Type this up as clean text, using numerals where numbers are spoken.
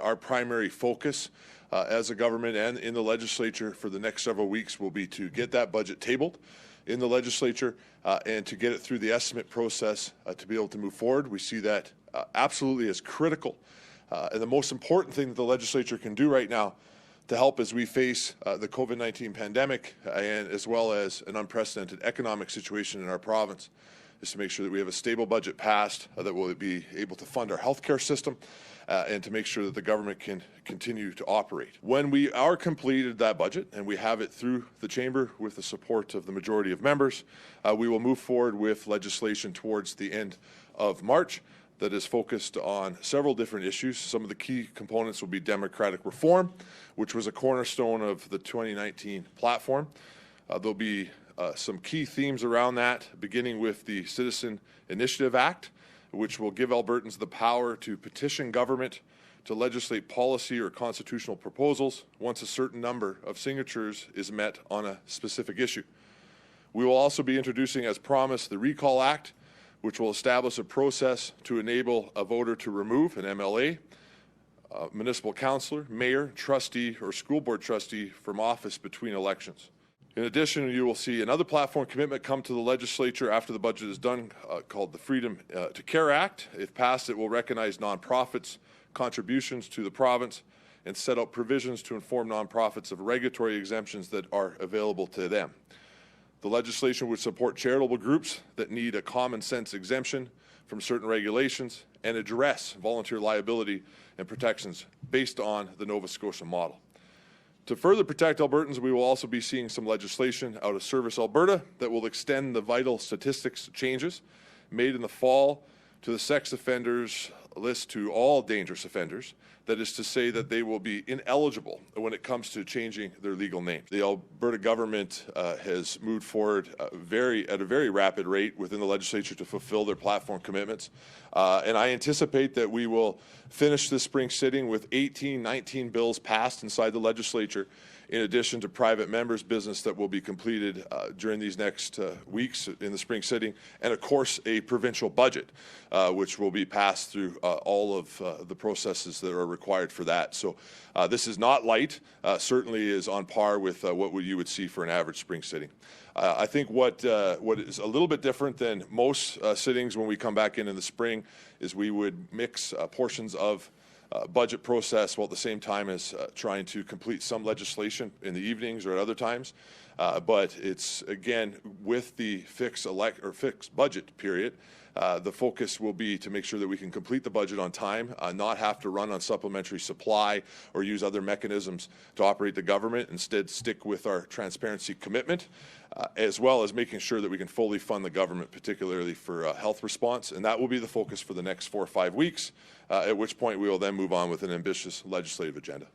our primary focus as a government and in the legislature for the next several weeks will be to get that budget tabled in the legislature and to get it through the estimate process to be able to move forward. We see that absolutely as critical and the most important thing that the legislature can do right now to help as we face the COVID-19 pandemic and as well as an unprecedented economic situation in our province is to make sure that we have a stable budget passed that will be able to fund our healthcare system and to make sure that the government can continue to operate. When we are completed that budget and we have it through the chamber with the support of the majority of members, we will move forward with legislation towards the end of March that is focused on several different issues. Some of the key components will be democratic reform, which was a cornerstone of the 2019 platform. There'll be some key themes around that, beginning with the Citizen Initiative Act, which will give Albertans the power to petition government to legislate policy or constitutional proposals once a certain number of signatures is met on a specific issue. We will also be introducing, as promised, the Recall Act, which will establish a process to enable a voter to remove an MLA, municipal councillor, mayor, trustee, or school board trustee from office between elections. In addition, you will see another platform commitment come to the legislature after the budget is done called the Freedom to Care Act. If passed, it will recognize nonprofits' contributions to the province and set out provisions to inform nonprofits of regulatory exemptions that are available to them. The legislation would support charitable groups that need a common sense exemption from certain regulations and address volunteer liability and protections based on the Nova Scotia model. To further protect Albertans, we will also be seeing some legislation out of Service Alberta that will extend the vital statistics changes made in the fall to the sex offenders list to all dangerous offenders. That is to say that they will be ineligible when it comes to changing their legal name. The Alberta government has moved forward at a very rapid rate within the legislature to fulfill their platform commitments. And I anticipate that we will finish this spring sitting with 19 bills passed inside the legislature, in addition to private members' business that will be completed during these next weeks in the spring sitting, and of course a provincial budget, which will be passed through all of the processes that are required for that. So this is not light, certainly is on par with what you would see for an average spring sitting. I think what is a little bit different than most sittings when we come back in the spring is we would mix portions of budget process while at the same time as trying to complete some legislation in the evenings or at other times. But it's, again, with the fixed budget period, the focus will be to make sure that we can complete the budget on time, not have to run on supplementary supply or use other mechanisms to operate the government, instead stick with our transparency commitment, as well as making sure that we can fully fund the government, particularly for health response. And that will be the focus for the next 4 or 5 weeks, at which point we will then move on with an ambitious legislative agenda.